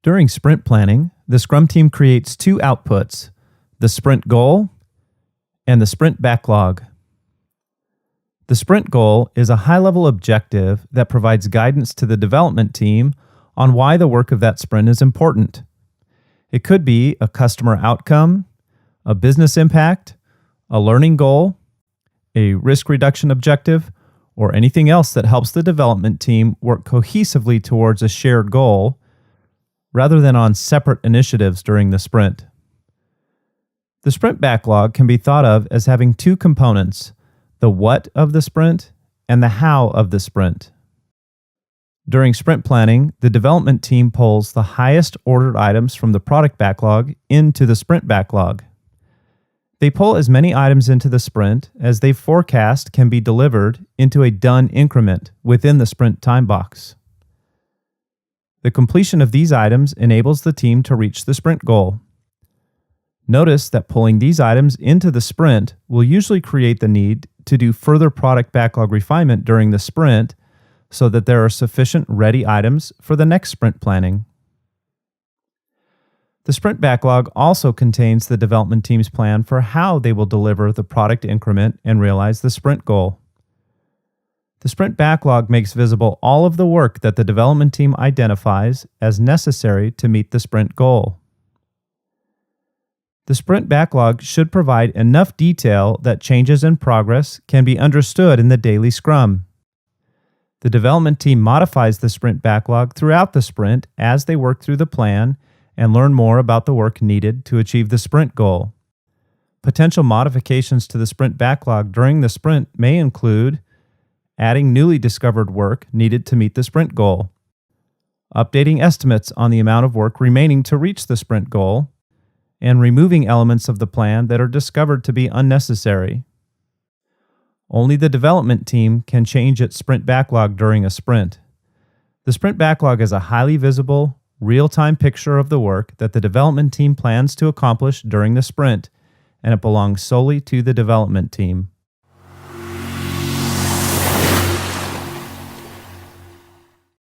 During sprint planning, the Scrum team creates two outputs, the sprint goal and the sprint backlog. The sprint goal is a high-level objective that provides guidance to the development team on why the work of that sprint is important. It could be a customer outcome, a business impact, a learning goal, a risk reduction objective, or anything else that helps the development team work cohesively towards a shared goal rather than on separate initiatives during the sprint. The sprint backlog can be thought of as having two components, the what of the sprint and the how of the sprint. During sprint planning, the development team pulls the highest ordered items from the product backlog into the sprint backlog. They pull as many items into the sprint as they forecast can be delivered into a done increment within the sprint time box. The completion of these items enables the team to reach the sprint goal. Notice that pulling these items into the sprint will usually create the need to do further product backlog refinement during the sprint so that there are sufficient ready items for the next sprint planning. The sprint backlog also contains the development team's plan for how they will deliver the product increment and realize the sprint goal. The sprint backlog makes visible all of the work that the development team identifies as necessary to meet the sprint goal. The sprint backlog should provide enough detail that changes in progress can be understood in the daily Scrum. The development team modifies the sprint backlog throughout the sprint as they work through the plan and learn more about the work needed to achieve the sprint goal. Potential modifications to the sprint backlog during the sprint may include adding newly discovered work needed to meet the sprint goal, updating estimates on the amount of work remaining to reach the sprint goal, and removing elements of the plan that are discovered to be unnecessary. Only the development team can change its sprint backlog during a sprint. The sprint backlog is a highly visible, real-time picture of the work that the development team plans to accomplish during the sprint, and it belongs solely to the development team.